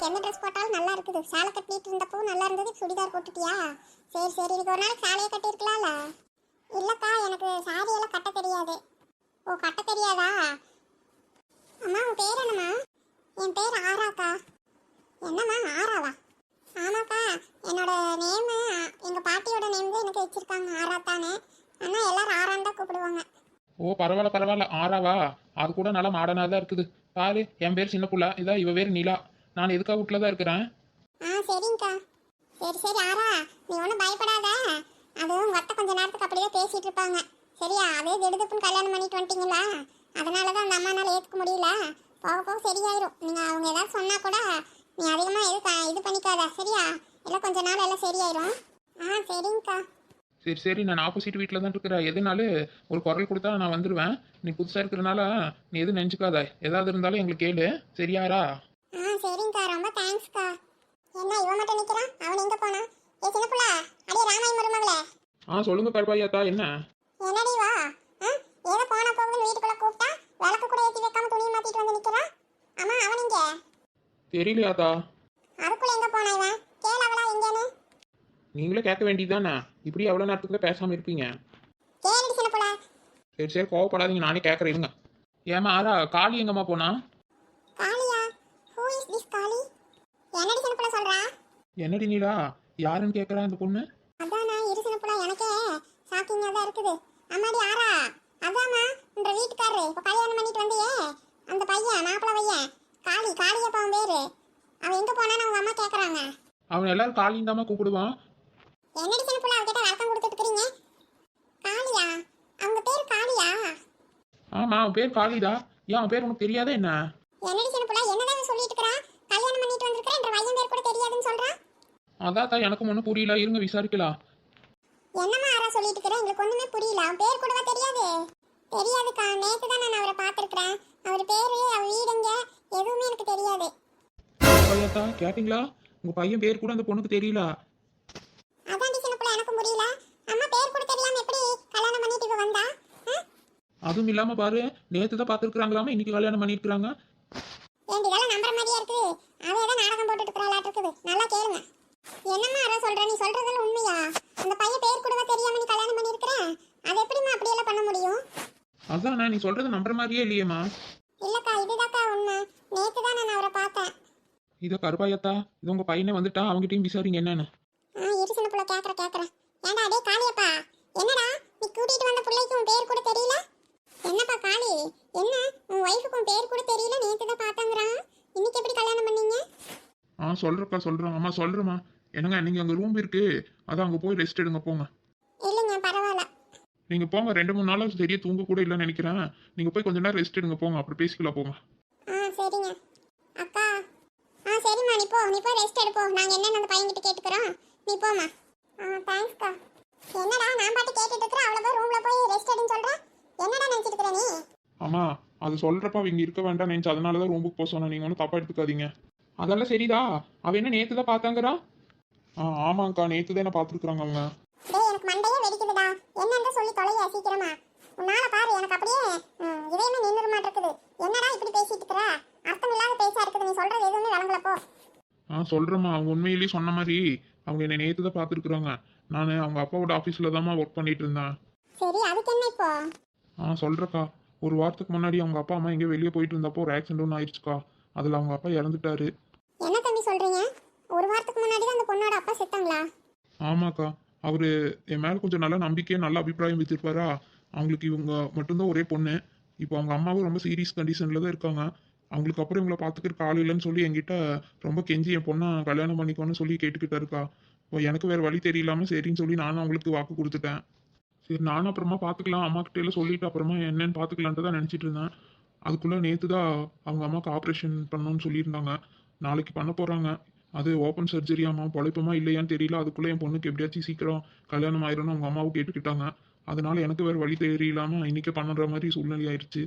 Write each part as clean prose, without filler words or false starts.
இன்னைக்கு எந்த ட்ரெஸ் போட்டாலும் நல்லா இருக்குது. சேலை கட்டிட்டு இருந்தப்போ நல்லா இருந்தது. சுடிதார் போட்டுட்டியா? சரி சரி, இன்னைக்கு ஒரு நாள் சேலையை கட்டியிருக்கலாம்ல. இல்லக்கா, எனக்கு சாரி எல்லாம் கட்ட தெரியாது. ஓ, கட்ட தெரியாதா? அம்மா, உன் பேர் என்னம்மா? என் பேர் ஆராக்கா. என்னம்மா ஆராவா? ஆமாக்கா, என்னோட நேமு எங்க பாட்டியோட நேம் தான் எனக்கு வச்சிருக்காங்க, ஆராத்தானே. ஆனா எல்லாரும் ஆரான் தான் கூப்பிடுவாங்க. ஓ, பரவாயில்ல பரவாயில்ல, ஆறாவா? அது கூட நல்லா மாடர்னாக தான் இருக்குது. பாரு, என் பேர் சின்ன புள்ள, இதான் இவ பேர் நிலா. நான் எதுக்காக வீட்டில் தான் இருக்கிறேன். சரிங்கக்கா. சரி சரி ஆரா, நீ ஒன்றும் பயப்படாத. அது உங்க அத்தை கொஞ்ச நேரத்துக்கு அப்படியே பேசிட்டு இருப்பாங்க. சரியா? அதே திடுதுப்புன்னு கல்யாணம் பண்ணிட்டு வந்துட்டீங்களா, அதனால தான் அந்த அம்மானால ஏற்றுக்க முடியல. போக போக சரியாயிரும். நீங்க அவங்க ஏதாவது சொன்னா கூட நீ அதிகமாக இது பண்ணிக்காத. சரியா? எல்லாம் கொஞ்ச நாள் எல்லாம் சரியாயிரும். சரிங்கக்கா. சரி சரி, நான் ஆப்போசிட் வீட்டில் தான் இருக்கிறேன். எதுனாலும் ஒரு குரல் கொடுத்தா நான் வந்துடுவேன். நீ புதுசாக இருக்கிறனால நீ எதுவும் நினச்சிக்காத. ஏதாவது இருந்தாலும் எங்களுக்கு கேளு. சரியாரா? சரிங்கக்கா, ரொம்ப தேங்க்ஸ்க்கா. என்ன இவன் மட்டும் நிற்கிறான்? அவன் எங்கே போனா? ஏ சின்ன புள்ள, அடியே ராமாய் மருமகளே. சொல்லுங்க கருப்பாயாத்தா, என்ன? என்னடி வா? ஏதோ போன போகுதுன்னு வீட்டுக்குள்ள கூப்பிட்டா விளக்கு கூட ஏற்றி வைக்காம துணியை மாத்திட்டு வந்து நிற்கிறான். அம்மா, அவன் இங்கே? தெரியலையாத்தா. அதுக்குள்ள எங்கே போனா இவன்? கேள அவளா எங்கேன்னு. நீங்களே கேட்க வேண்டியதுதானே. இப்படி எவ்வளோ நேரத்துக்கு பேசாமல் இருப்பீங்க? கேளுடி சின்ன புள்ள. சரி சரி, கோவப்படாதீங்க, நானே கேட்குறேன். இருங்க. ஏமா ஆரா, காளி எங்கம்மா போனா? காளியா? ஹூ இஸ் திஸ் காளி? என்னடி சின்ன புள்ள சொல்றா? என்னடி நீலா, யாருன்னு கேட்குறா இந்த பொண்ணு? அதானா, இரு சின்ன புள்ள, எனக்கே ஷாக்கிங்கா தான் இருக்குது. அம்மாடி ஆரா, அதாம்மா இந்த வீட்டுக்காரரு இப்போ கல்யாணம் பண்ணிட்டு வந்தியே அந்த பையன், மாப்பிள்ளை பையன், காளியப்பா அவன் பேரு. அவன் எங்க போனான்னு அவங்க அம்மா கேட்கறாங்க. அவன் எல்லாரும் காளின்னு தாம்மா கூப்பிடுவான். என்னடி சின்ன புள்ள, அவகிட்ட வழக்கம் கொடுத்துட்டு இருக்கீங்க? காளியா? அவங்க பேர் காளியா? ஆமா, அவன் பேர் காளிதா. ஏன், அவன் பேர் உனக்கு தெரியாதா என்ன? என்னடி சின்ன புள்ள, என்னதான் சொல்லிட்டு இருக்கறான்? கல்யாணம் பண்ணிட்டு வந்திருக்கேன் என்ற பையன் பேர் கூட தெரியாதுன்னு சொல்றான். அதான் எனக்கு ஒன்றும் புரியல. இருங்க, விசாரிக்கலாம். என்னம்மா ஆரா சொல்லிட்டு இருக்கற? எங்களுக்கு ஒண்ணுமே புரியல. அவன் பேர் கூடவா தெரியாது? தெரியாதுக்கா, நேத்து தான் நான் அவரை பார்த்திருக்கிறேன். அவர் பேரு, அவர் வீடுங்க, எதுவுமே எனக்கு தெரியாது. பையத்தா, கேட்டீங்களா? உங்க பையன் பேர் கூட அந்த பொண்ணுக்கு தெரியல. அதான்டி சின்ன புள்ள, எனக்கும் புரியல. அம்மா பேர் கூட தெரியாம எப்படி கல்யாணம் பண்ணிட்டு இவ வந்தா? அதுவும் இல்லாம பாரு, நேத்து தான் பார்த்துருக்காங்களாமா, இன்னைக்கு கல்யாணம் பண்ணிருக்காங்க. ஏண்டி இதெல்லாம் நம்புற மாதிரியா இருக்கு? அவ ஏதோ நாடகம் போட்டுட்டு இருக்கறாளாட்டு இருக்குது. நல்லா கேளுங்க. என்னம்மா ஆரா சொல்ற? நீ சொல்றதெல்லாம் உண்மையா? அந்த பையன் பேர் கூடவா தெரியாம நீ கல்யாணம் பண்ணிருக்கிற? அது எப்படிம்மா அப்படியெல்லாம் பண்ண முடியும்? அதான் நீ சொல்றது நம்புற மாதிரியே இல்லையேம்மா. இல்லக்கா, இதுதாக்கா உண்மை. நேத்து தான் நான் அவரை பார்த்தேன். இதோ கருப்பாயத்தா, இது உங்க பையனே வந்துட்டா, அவங்ககிட்டயும் விசாரிங்க என்னன்னு. இரு சின்ன புள்ள, கேக்குறேன். ஏண்டா டே காளியப்பா, என்னடா நீ கூட்டிட்டு வந்த பிள்ளைக்கு உன் பேர் கூட தெரியல? என்னப்பா காளி, என்ன உன் ஒய்ஃபுக்கு உன் பேர் கூட தெரியல? நேத்து தான் பார்த்தாங்கறான். இன்னைக்கு எப்படி கல்யாணம் பண்ணீங்க? சொல்றேன். அம்மா சொல்றேம்மா. என்னங்க, நீங்க அங்க ரூம் இருக்கு, அதான் அங்க போய் ரெஸ்ட் எடுங்க, போங்க. இல்லைங்க, பரவாயில்ல. நீங்க போங்க, 2-3 நாளா சரியா தூங்க கூட இல்லைன்னு நினைக்கிறேன். நீங்க போய் கொஞ்ச நேரம் ரெஸ்ட் எடுங்க, போங்க, அப்புறம் பேசிக்கலாம், போங்க. சரிங்க அக்கா. சரிம்மா, நீ போய் ரெஸ்ட் எடுப்போ. நாங்க என்னன்னு அந்த பையன்கிட்ட கேட்டுக்கிறோம். நீ போமா. தேங்க்ஸ்க்கா. என்னடா நான் பாட்டு கேட்டுட்டு இருக்கிறேன், அவ்வளோ போய் ரூம்ல போய் ரெஸ்ட் எடுன்னு சொல்றேன். என்னடா நினைச்சிட்டு இருக்கிற நீ? அம்மா, அது சொல்றப்ப அவங்க இருக்க வேண்டாம் நினைச்சு, அதனாலதான் ரூமுக்கு போக சொன்னேன். நீங்க ஒன்றும் தப்பா எடுத்துக்காதீங்க. அதெல்லாம் சரிதா. அவ என்ன நேத்து தான் பார்த்தாங்கறா? ஆமாங்கக்கா, நேத்து தான் என்ன பார்த்துருக்குறாங்க அவங்க. டேய், எனக்கு மண்டையே வெடிக்குதுடா. என்னன்னு சொல்லி தொலையா சீக்கிரமா. உன்னால பாரு எனக்கு அப்படியே இதயமே நின்னுற மாட்ட இருக்குது. என்னடா இப்படி பேசிட்டு இருக்கற? அர்த்தம் இல்லாத பேசா இருக்குது. நீ சொல்றது எதுவுமே விளங்கல போ. சொல்றேம்மா, அவங்க உண்மையிலேயே சொன்ன மாதிரி அவங்க என்ன நேத்து தான் பார்த்துருக்குறாங்க. நான் அவங்க அப்பாவோட ஆஃபீஸில் தாம்மா ஒர்க் பண்ணிட்டு இருந்தேன். சரி, அதுக்கு என்ன இப்போ? சொல்றேக்கா. ஒரு வாரத்துக்கு முன்னாடி அவங்க அப்பா அம்மா எங்கேயோ வெளியே போயிட்டு இருந்தப்போ ஒரு ஆக்சிடென்ட் ஒன்று ஆயிடுச்சுக்கா. அதில் அவங்க அப்பா இறந்துட்டாரு. என்ன தம்பி சொல்றீங்க? ஒரு வாரத்துக்கு முன்னாடி தான் அந்த பொண்ணோட அப்பா செத்தாங்களா? ஆமாக்கா. அவரு என் மேலே கொஞ்சம் நல்ல நம்பிக்கையை நல்ல அபிப்பிராயம் வச்சிருப்பாரா. அவங்களுக்கு இவங்க மட்டும்தான் ஒரே பொண்ணு. இப்போ அவங்க அம்மாவும் ரொம்ப சீரியஸ் கண்டிஷனில் தான் இருக்காங்க. அவங்களுக்கு அப்புறம் இவங்களை பார்த்துக்கிறக்கு ஆள் இல்லைன்னு சொல்லி என்கிட்ட ரொம்ப கெஞ்சி என் பொண்ணை கல்யாணம் பண்ணிக்கோன்னு சொல்லி கேட்டுக்கிட்டாருக்கா. இப்போ எனக்கு வேறு வழி தெரியலாமல் சரின்னு சொல்லி நானும் அவங்களுக்கு வாக்கு கொடுத்துட்டேன். சரி, நானும் அப்புறமா பார்த்துக்கலாம், அம்மா கிட்ட எல்லாம் சொல்லிட்டு அப்புறமா என்னன்னு பார்த்துக்கலான்ட்டு தான் நினச்சிட்டு இருந்தேன். அதுக்குள்ளே நேற்று தான் அவங்க அம்மாவுக்கு ஆப்ரேஷன் பண்ணணும்னு சொல்லியிருந்தாங்க. நாளைக்கு பண்ண போகிறாங்க. அது ஓப்பன் சர்ஜரியாமா, பொழைப்பமா இல்லையான்னு தெரியல. அதுக்குள்ளே என் பொண்ணுக்கு எப்படியாச்சும் சீக்கிரம் கல்யாணம் ஆயிரும்னு அவங்க அம்மாவும் கேட்டுக்கிட்டாங்க. அதனால எனக்கு வேறு வழி தெரியலாமல் இன்னைக்கே பண்ணுற மாதிரி சூழ்நிலை ஆயிடுச்சு.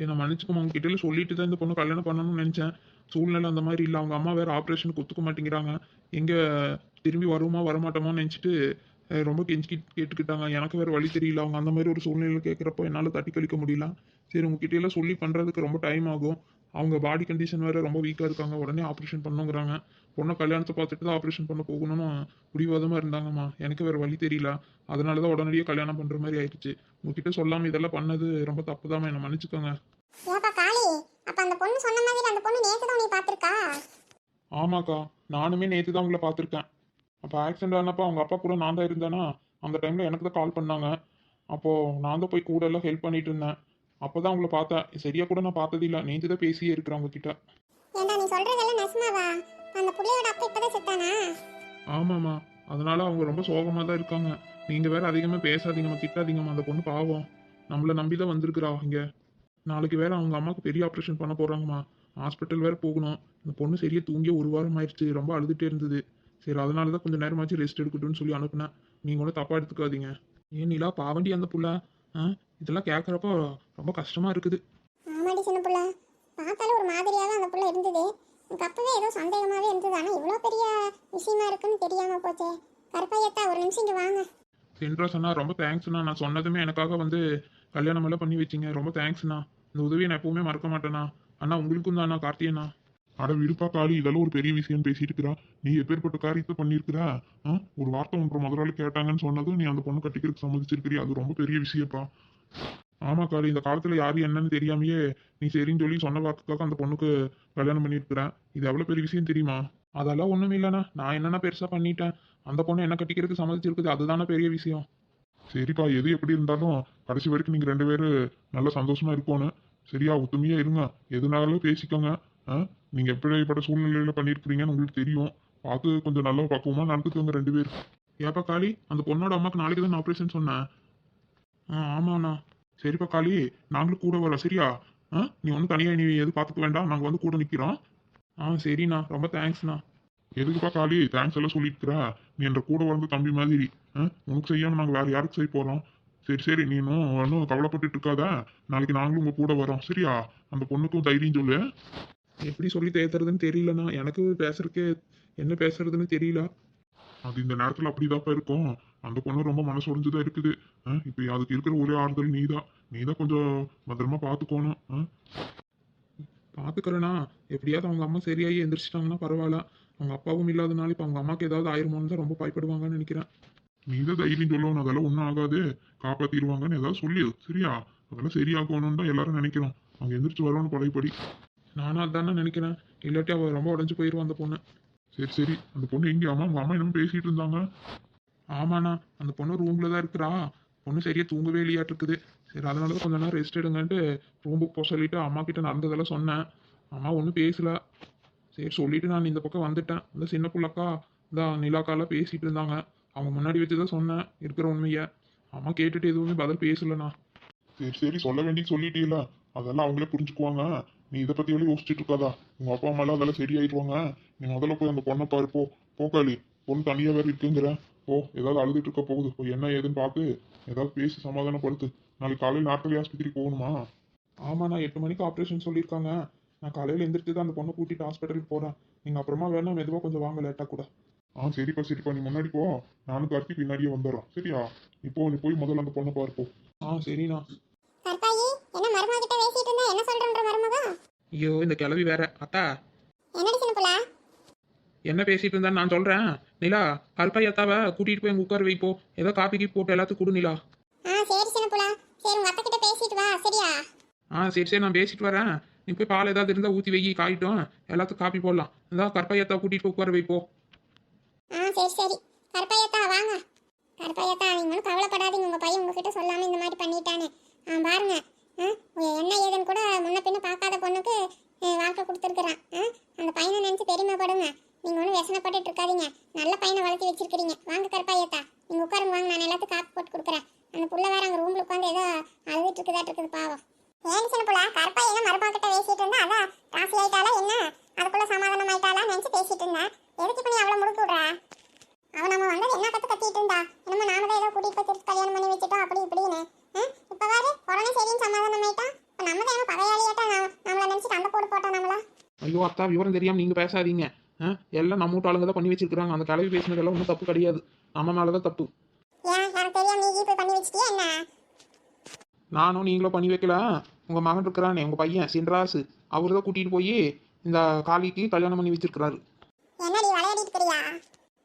என்னை மன்னிச்சுக்கோமா, அவங்க கிட்ட சொல்லிட்டு தான் இந்த பொண்ணு கல்யாணம் பண்ணணும்னு நினச்சேன். சூழ்நிலை அந்த மாதிரி இல்லை. அவங்க அம்மா வேறு ஆப்ரேஷனுக்கு ஒத்துக்க மாட்டேங்கிறாங்க. எங்கே திரும்பி வருமா வரமாட்டோமான்னு நினச்சிட்டு ரொம்ப கெஞ்சி கேட்டுக்கிட்டாங்க. எனக்கு வேறு வழி தெரியல. அவங்க அந்த மாதிரி ஒரு சூழ்நிலையில் கேட்குறப்போ என்னால் தட்டி கழிக்க முடியல. சரி, உங்ககிட்ட எல்லாம் சொல்லி பண்ணுறதுக்கு ரொம்ப டைம் ஆகும். அவங்க பாடி கண்டிஷன் வேற ரொம்ப வீக்காக இருக்காங்க. உடனே ஆப்ரேஷன் பண்ணுங்கிறாங்க. பொண்ணை கல்யாணத்தை பார்த்துட்டு தான் ஆப்ரேஷன் பண்ண போகணும்னு பிடிவாதமாக இருந்தாங்கம்மா. எனக்கு வேற வழி தெரியல. அதனால தான் உடனடியே கல்யாணம் பண்ணுற மாதிரி ஆயிடுச்சு. உங்ககிட்ட சொல்லாமல் இதெல்லாம் பண்ணது ரொம்ப தப்பு தான். என்னை மன்னிச்சுக்கோங்க. ஏப்பா காளி, அப்ப அந்த பொண்ணு சொன்ன மாதிரி அந்த பொண்ணு நேத்து தான் நீ பாத்திருக்கா? ஆமாக்கா, நானுமே நேற்று தான் உங்களை பார்த்துருக்கேன். அப்போ ஆக்சிடென்ட் ஆனப்போ அவங்க அப்பா கூட நான் தான் இருந்தேனா. அந்த டைமில் எனக்கு தான் கால் பண்ணாங்க. அப்போது நான் தான் போய் கூட எல்லாம் ஹெல்ப் பண்ணிட்டு இருந்தேன். அப்போ தான் உங்களை பார்த்தேன். சரியா கூட நான் பார்த்ததில்ல. நேற்று தான் பேசியே இருக்கிறேன் உங்ககிட்ட. ஏண்டா நீ சொல்றதெல்லாம் நெசமாவா? அந்த புள்ளையோட அப்பா இப்பதான் செத்தானா? ஆமாம்மா, அதனால அவங்க ரொம்ப சோகமாக தான் இருக்காங்க. நீங்கள் வேற அதிகமாக பேசாதீங்கம்மா, திட்டாதீங்கம்மா. அந்த பொண்ணு பாவம், நம்மளை நம்பி தான் வந்திருக்கிறா இங்கே. நாளைக்கு வேற அவங்க அம்மாவுக்கு பெரிய ஆப்ரேஷன் பண்ண போகிறாங்கம்மா. ஹாஸ்பிட்டல் வேற போகணும். இந்த பொண்ணு சரியா தூங்கி ஒரு வாரம் ஆயிடுச்சு. ரொம்ப அழுதுகிட்டே இருந்தது. சரி, அதனால தான் கொஞ்சம் நேரமாச்சு ரெஸ்ட் எடுக்கட்டும்னு சொல்லி அனுப்புனேன். நீங்கள் ஒன்றும் தப்பாக எடுத்துக்காதீங்க. ஏன் நிலா, பாவண்டி அந்த புள்ள. ஆ, இதெல்லாம் கேட்குறப்போ ரொம்ப கஷ்டமாக இருக்குது. ஆமாடி சின்ன புள்ள, பார்த்தாலும் ஒரு மாதிரியாவே அந்த புள்ள இருந்தது. எனக்கு அப்பவே ஏதோ சந்தேகமாவே இருந்தது. ஆனா இவ்வளோ பெரிய விஷயமா இருக்குன்னு தெரியாம போச்சே. கருப்பையத்தா, ஒரு நிமிஷம் இங்க வாங்க. சென்ட்ராஸ்ண்ணா, ரொம்ப தேங்க்ஸ்ண்ணா. நான் சொன்னதுமே எனக்காக வந்து கல்யாணம் எல்லாம் பண்ணி வச்சிங்க. ரொம்ப தேங்க்ஸ்ண்ணா. இந்த உதவியை நான் எப்பவுமே மறக்க மாட்டேண்ணா. அண்ணா உங்களுக்கும் தான்ண்ணா, கார்த்தியண்ணா. அட விடுப்பா காளி, இதெல்லாம் ஒரு பெரிய விஷயம் பேசிட்டு இருக்கிறா. நீ எப்பேற்பட்ட காரியத்தை பண்ணியிருக்கிறா? ஒரு வார்த்தை ஒன்று முதலாளி கேட்டாங்கன்னு சொன்னதும் நீ அந்த பொண்ணு கட்டிக்கிறதுக்கு சம்மதிச்சிருக்கிறியா? அது ரொம்ப பெரிய விஷயப்பா. ஆமா காளி, இந்த காலத்துல யாரு என்னன்னு தெரியாமையே நீ சரின்னு சொல்லி சொன்ன வாக்குக்காக அந்த பொண்ணுக்கு கல்யாணம் பண்ணியிருக்கிறேன். இது எவ்வளவு பெரிய விஷயம் தெரியுமா? அதெல்லாம் ஒண்ணும் இல்லைண்ணா. நான் என்னென்ன பெருசா பண்ணிட்டேன். அந்த பொண்ணு என்ன கட்டிக்கிறதுக்கு சம்மதிச்சிருக்குது, அதுதானே பெரிய விஷயம். சரிப்பா, எது எப்படி இருந்தாலும் கடைசி வரைக்கும் நீங்க ரெண்டு பேரும் நல்ல சந்தோஷமா இருக்கணும். சரியா, ஒத்துமையா இருங்க. எதுனாலும் பேசிக்கோங்க. நீங்க எப்படிப்பட்ட சூழ்நிலையில பண்ணியிருக்கிறீங்கன்னு உங்களுக்கு தெரியும். பார்த்து கொஞ்சம் நல்லா பக்குவமா நடந்துக்கோங்க ரெண்டு பேரும். ஏப்பா காளி, அந்த பொண்ணோட அம்மாக்கு நாளைக்கு தான் ஆப்ரேஷன் சொன்னேன். ஆமாண்ணா. சரிப்பா காளி, நாங்களும் கூட வரோம். சரியா? நீ ஒன்றும் தனியாக நீ எதுவும் பார்த்துக்க வேண்டாம். நாங்கள் வந்து கூட நிற்கிறோம். சரிண்ணா, ரொம்ப தேங்க்ஸ்ண்ணா. எதுக்குப்பா காளி தேங்க்ஸ் எல்லாம் சொல்லியிருக்கிற? நீ என்ற கூட வந்து தம்பி மாதிரி. உனக்கு செய்யாம நாங்கள் வேற யாருக்கு செய்ய போறோம்? சரி சரி, நீ ஒன்றும் கவலைப்பட்டுட்டு இருக்காத. நாளைக்கு நாங்களும் உங்க கூட வரோம். சரியா? அந்த பொண்ணுக்கும் தைரியம் சொல்லு. எப்படி சொல்லி தேத்துறதுன்னு தெரியலண்ணா. எனக்கு பேசுறதுக்கு என்ன பேசுறதுன்னு தெரியல. அது இந்த நேரத்தில் அப்படிதாப்பா இருக்கும். அந்த பொண்ணு ரொம்ப மனசு உடைஞ்சுதான் இருக்குது. இப்போ அதுக்கு இருக்கிற ஒரே ஆறுதல் நீதான். நீதான் கொஞ்சம் பத்திரமா பார்த்துக்கோணும். பார்த்துக்கிறேண்ணா. எப்படியாவது அவங்க அம்மா சரியாகி எந்திரிச்சிட்டாங்கன்னா பரவாயில்ல. அவங்க அப்பாவும் இல்லாதனால இப்போ அவங்க அம்மாவுக்கு ஏதாவது ஆயிருமோன்னு தான் ரொம்ப பயப்படுவாங்கன்னு நினைக்கிறேன். நீதான் தைரியம் சொல்லணும். அதெல்லாம் ஒன்றும் ஆகாது, காப்பாத்திடுவாங்கன்னு ஏதாவது சொல்லி. சரியா? அதெல்லாம் சரியாகணும்னு தான் எல்லாரும் நினைக்கிறோம். அவங்க எந்திரிச்சு வரணும்னு பழையபடி. நானும் அதானே நினைக்கிறேன். இல்லாட்டி அவள் ரொம்ப உடஞ்சு போயிடுவான் அந்த பொண்ணு. சரி சரி, அந்த பொண்ணு எங்கே? அம்மா உங்க அம்மா என்னமோ பேசிட்டு இருந்தாங்க. ஆமாண்ணா, அந்த பொண்ணு ரூம்ல தான் இருக்கிறா. பொண்ணு சரியா தூங்கவே இல்லையாட்டு இருக்குது. சரி, அதனால தான் கொஞ்ச நேரம் ரெஸ்ட் எடுங்கன்ட்டு ரூமுக்கு போக சொல்லிட்டு அம்மா கிட்ட நடந்ததெல்லாம் சொன்னேன். அம்மா ஒன்றும் பேசல. சரி சொல்லிட்டு நான் இந்த பக்கம் வந்துட்டேன். இந்த சின்ன புள்ளக்கா இந்த நிலாக்காலாம் பேசிட்டு இருந்தாங்க. அவங்க முன்னாடி வச்சு தான் சொன்னேன் இருக்கிற உண்மையை. அம்மா கேட்டுட்டு எதுவுமே பதில் பேசலண்ணா. சரி சரி, சொல்ல வேண்டிய சொல்லிட்டீல. அதெல்லாம் அவங்களே புரிஞ்சுக்குவாங்க. நீ இதை பத்தி எல்லாம் யோசிச்சுட்டு இருக்காதா? உங்க அப்பா அம்மா எல்லாம் அதெல்லாம் சரியாயிடுவாங்க. நீ முதல்ல போய் அந்த பொண்ணை பாரு. போக்காளி, பொண்ணு தனியா வேற இருக்குங்கிற. ஏதாவது அழுதுட்டு இருக்க போகுது. போய் என்ன ஏதுன்னு பார்த்து ஏதாவது பேசி சமாதானப்படுத்து. நாளைக்கு காலையில் நாற்காலி ஆஸ்பத்திரி போகணுமா? ஆமாண்ணா, 8 மணிக்கு ஆப்ரேஷன் சொல்லியிருக்காங்க. நான் காலையில் எந்திரிச்சு தான் அந்த பொண்ணை கூட்டிட்டு ஹாஸ்பிட்டலுக்கு போறேன். நீங்க அப்புறமா வேணா மெதுவாக கொஞ்சம் வாங்க, லேட்டா கூட. சரிப்பா சரிப்பா, நீ முன்னாடி போ. நானும் கார்த்தி பின்னாடியே வந்துடுறோம். சரியா? நீ போய் முதல்ல அந்த பொண்ணை பாரு. சரிண்ணா. கருப்பாயி, என்ன மருமக கிட்ட பேசிட்டு இருந்தா என்ன சொல்றன்ற மருமக? ஐயோ, இந்த கிளவி வேற. அத்தா, என்னடி சின்ன புள்ள? என்ன பேசிட்டு இருந்தா நான் சொல்றேன். நிலா, கல்பாயத்தாவை கூட்டிட்டு போய் அங்க உட்கார வைப்போ. ஏதோ காப்பிக்கு போட்டு எல்லாத்துக்கும் கொடு நிலா. சரி சின்ன புள்ள, சரி உங்க அத்தை கிட்ட பேசிட்டு வா. சரியா? சரி சரி, நான் பேசிட்டு வரேன். நீ போய் பால் ஏதாவது இருந்தா ஊற்றி வை, காயிட்டும். எல்லாத்துக்கும் காப்பி போடலாம். இந்த கற்பையத்தா கூட்டிட்டு போய் உட்கார வைப்போ. சரி சரி. கருப்பையத்தா வாங்க. கருப்பையத்தா, நீங்க ஒன்றும் கவலைப்படாதீங்க. உங்க பையன் உங்ககிட்ட சொல்லாம இந்த மாதிரி பண்ணிட்டானே. பாருங்க, என்ன ஏதுன்னு கூட முன்ன பின்ன பார்க்காத பொண்ணுக்கு வாழ்க்கை கொடுத்துருக்குறான். அந்த பையனை நினைச்சு பெருமைப்படுங்க. நீங்க ஒன்றும் व्यसனப்பட்டுட்டு இருக்காதீங்க. நல்ல பையனை வளர்த்தி வச்சிருக்கிறீங்க. வாங்க கருப்பையத்தா, நீங்க உட்காருங்க. வாங்க, நான் எல்லாத்துக்கும் காப்பி போட்டு கொடுக்குறேன். அந்த புள்ள வேற அங்கே ரூம்ல உட்காந்து ஏதோ அழுதுட்டு இருக்குதாட்டு இருக்குது பாவம். ஏன் சின்ன புள்ள, கருப்பையனை மருமக கிட்ட பேசிட்டு இருந்தா அதான் ராசி ஆயிட்டாலா என்ன? அதுக்குள்ள சமாதானம் ஆயிட்டாலா நினைச்சு பேசிட்டு இருந்தேன். எதுக்கு இப்ப நீ அவளை முடுக்கு விடுற? அவன் நம்ம வந்தது என்ன கத்திட்டு இருந்தா? என்னமோ நாம தான் ஏதோ கூட்டிட்டு போய் கல்யாணம் பண்ணி வச்சுட்டோம் அப்படி இப்படின்னு. இப்ப பாரு, கொரோனா சரின்னு சமாதானம் ஆயிட்டான். இப்ப நம்ம தான் பகையாளியாட்டா நம்மள நினைச்சிட்டு அந்த போடு போட்டோம் நம்மள. ஐயோ அத்தா, விவரம் தெரியாம நீங்க பேசாதீங்க. எல்லாம் நம்ம வீட்டு ஆளுங்க தான் பண்ணி வச்சிருக்காங்க. அந்த கிளவி பேசினதெல்லாம் ஒன்றும் தப்பு கிடையாது. நம்ம மேலதான் தப்பு. ஏன் எனக்கு தெரியாம நீ போய் பண்ணி வச்சிட்டியா என்ன? நானும் நீங்களும் பண்ணி வைக்கல. உங்கள் மகன் இருக்கிறானே உங்கள் பையன் சின்ராசு, அவர் தான் கூட்டிகிட்டு போய் இந்த காளிக்கு கல்யாணம் பண்ணி வச்சிருக்கிறாரு. என்னடி விளையாடிட்டு இருக்கிறியா?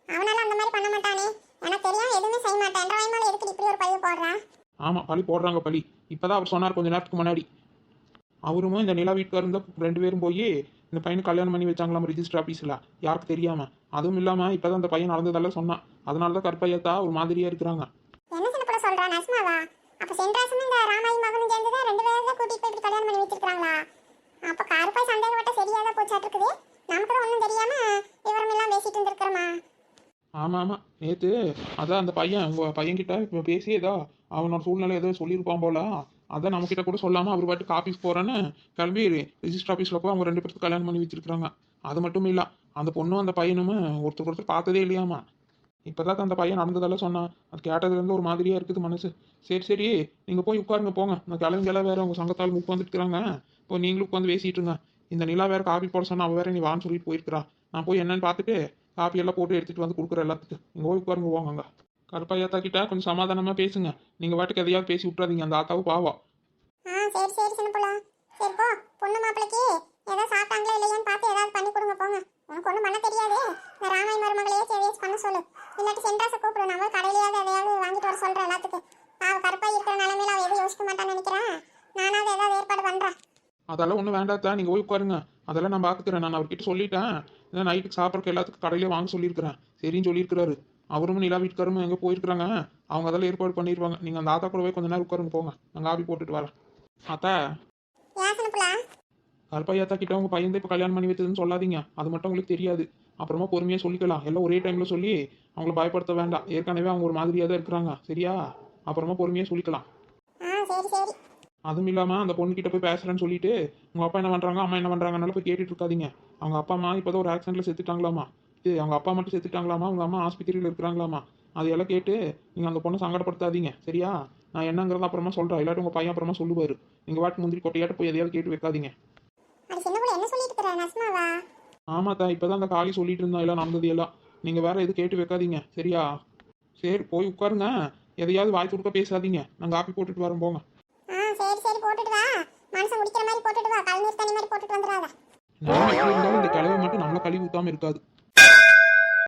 அவனால அந்த மாதிரி பண்ண மாட்டானே. எனக்கு தெரியும் எதுவுமே செய்ய மாட்டேன். வாய்மால எதுக்கு இப்படி ஒரு பையன் போடுறான்? ஆமாம், பழி போடுறாங்க பழி. இப்போ தான் அவர் சொன்னார் கொஞ்ச நேரத்துக்கு முன்னாடி. அவரும் இந்த நிலா வீட்டுக்காரங்க ரெண்டு பேரும் போய் இந்த பையனுக்கு கல்யாணம் பண்ணி வச்சாங்களாம் ரிஜிஸ்டர் ஆஃபீஸில், யாருக்கு தெரியாமல். அதுவும் இல்லாமல் இப்போ தான் அந்த பையன் நடந்ததெல்லாம் சொன்னான். அதனால தான் கற்பையத்தா ஒரு மாதிரியாக இருக்கிறாங்க. என்ன சின்ன கூட சொல்றா நஸ்மாவா? அப்ப சென்ட்ராசும் இந்த ராமாயி மகனும் சேர்ந்து தான் ரெண்டு பேரும் தான் கூட்டிட்டு போய் இப்படி கல்யாணம் பண்ணி வச்சிருக்காங்களா? அப்ப கருப்பாய் சந்தேகப்பட்ட சரியாத போச்சாட்டு இருக்குது. நமக்கு தான் ஒன்றும் தெரியாம விவரம் எல்லாம் பேசிட்டு இருந்திருக்கிறோமா? ஆமாம் ஆமாம், நேற்று அதான் அந்த பையன் உங்கள் பையன்கிட்ட இப்போ பேசி ஏதோ அவனோட சூழ்நிலை ஏதோ சொல்லியிருப்பான் போல. அதான் நம்மக்கிட்ட கூட சொல்லாமல் அவர் பாட்டுக்கு ஆஃபீஸ் போகிறேன்னு கிளம்பி ரிஜிஸ்டர் ஆஃபீஸில் போய் அவங்க ரெண்டு பேருக்கு கல்யாணம் பண்ணி வச்சிருக்காங்க. அது மட்டும் இல்லை, அந்த பொண்ணும் அந்த பையனும் ஒருத்தர் பார்த்ததே இல்லையாமா. இப்போ தான் அந்த பையன் நடந்ததெல்லாம் சொன்னான். அது கேட்டதுலேருந்து ஒரு மாதிரியாக இருக்குது மனசு. சரி சரி, நீங்கள் போய் உட்காருங்க போங்க. நான் கிளம்பியெல்லாம் வேறு உங்கள் சங்கத்தால் உட்காந்துருக்குறாங்க. இப்போ நீங்களும் உட்காந்து பேசிட்டுருங்க. இந்த நிலா வேறு காஃபி போட சொன்னா அவள் வேறு நீ வான்னு சொல்லிட்டு போயிருக்கிறா. நான் போய் என்னன்னு பார்த்துட்டு காஃபி எல்லாம் போட்டு எடுத்துகிட்டு வந்து கொடுக்குறேன் எல்லாத்துக்கும். நீங்கள் போய் உட்காருங்க போங்க. கருப்பாயாத்தா கிட்ட கொஞ்சம் சமாதானமாக பேசுங்க. நீங்கள் பாட்டுக்கு எதையாவது பேசி விட்றாதீங்க, அந்த ஆத்தாவும் பாவம். சரி சரி சின்ன புள்ள. சரி போ, பொண்ணு மாப்பிளைக்கு ஏதோ சாப்பிட்டாங்களா இல்லையான்னு பார்த்து ஏதாவது பண்ணி கொடுங்க போங்க. உனக்கு ஒன்றும் பண்ண தெரியாது. இந்த ராமாய் மருமகளையே எதையாச்சும் பண்ண சொல்லு. இல்லாட்டி சென்ட்ராஸை கூப்பிடு. நம்ம கடையிலேயாவது எதையாவது வாங்கிட்டு வர சொல்கிறேன் எல்லாத்துக்கும். கருப்பாய் இருக்கிற நிலைமையில அவள் எதுவும் யோசிக்க மாட்டான்னு நினைக்கிறேன். நானாவது ஏதாவது ஏற்பாடு பண்ணுறேன். அதெல்லாம் ஒன்றும் வேண்டாத்தா, நீங்கள் போய் உட்காருங்க. அதெல்லாம் நான் பார்த்துக்கிறேன். நான் அவர்கிட்ட சொல்லிட்டேன். ஏன்னா நைட்டுக்கு சாப்பிட்றக்கு எல்லாத்துக்கும் கடையிலே வாங்க சொல்லியிருக்கிறேன். சரின்னு சொல்லியிருக்கிறாரு. அவரும் நிலா வீட்டுக்காரும் எங்கே போயிருக்கிறாங்க. அவங்க அதெல்லாம் ஏற்பாடு பண்ணிடுவாங்க. நீங்கள் அந்த ஆத்தா கூட போய் கொஞ்ச நேரம் உட்காருங்க போங்க. நான் காபி போட்டுட்டு வரேன். ஆத்தா, ஏன் சின்ன புள்ள? கருப்பையாத்தா கிட்ட உங்கள் பையன் இப்போ கல்யாணம் பண்ணி வச்சதுன்னு சொல்லாதீங்க. அது மட்டும் உங்களுக்கு தெரியாது. அப்புறமா பொறுமையாக சொல்லிக்கலாம். எல்லாம் ஒரே டைமில் சொல்லி அவங்கள பயப்படுத்த வேண்டாம். ஏற்கனவே அவங்க ஒரு மாதிரியாக தான் இருக்கிறாங்க. சரியா? அப்புறமா பொறுமையாக சொல்லிக்கலாம். சரி சரி. அதுவும் இல்லாமல் அந்த பொண்ணுக்கிட்ட போய் பேசுகிறேன்னு சொல்லிட்டு உங்கள் அப்பா என்ன பண்ணுறாங்க அம்மா என்ன பண்ணுறாங்கனால போய் கேட்டுட்டு இருக்காதீங்க. அவங்க அப்பா அம்மா இப்போ தான் ஒரு ஆக்சிடென்ட்டில் செத்துட்டாங்களாமா. இது அவங்க அப்பா மட்டும் செத்துட்டாங்களாமா, அவங்க அம்மா ஆஸ்பத்திரியில் இருக்கிறாங்களாமா. அதையெல்லாம் கேட்டு நீங்கள் அந்த பொண்ணை சங்கடப்படுத்தாதீங்க. சரியா? நான் என்னங்கிறத அப்புறமா சொல்கிறேன். இல்லாட்டி உங்கள் பையன் அப்புறமா சொல்லுவார். நீங்கள் வாட்டு முந்திரி கொட்டையாட்ட போய் எதையாவது கேட்டு வைக்காதீங்க. அது சின்ன புள்ள என்ன சொல்லிட்டு இருக்கிற நஸ்மாவா? ஆமாத்தா, இப்போ தான் அந்த காளி சொல்லிட்டு இருந்தா எல்லாம் நடந்தது எல்லாம். நீங்கள் வேற எது கேட்டு வைக்காதீங்க. சரியா? சரி போய் உட்காருங்க. எதையாவது வாய் கொடுக்க பேசாதீங்க. நான் காப்பி போட்டுட்டு வரேன் போங்க. சரி சரி போட்டுட்டு வா. மனசை முடிக்கிற மாதிரி போட்டுட்டு வா. கழுநீர் தண்ணி மாதிரி போட்டுட்டு வந்துடாத. நம்ம எப்படி இருந்தாலும் இந்த கிழவை மட்டும் நம்மளை கழுவி ஊத்தாமல் இருக்காது.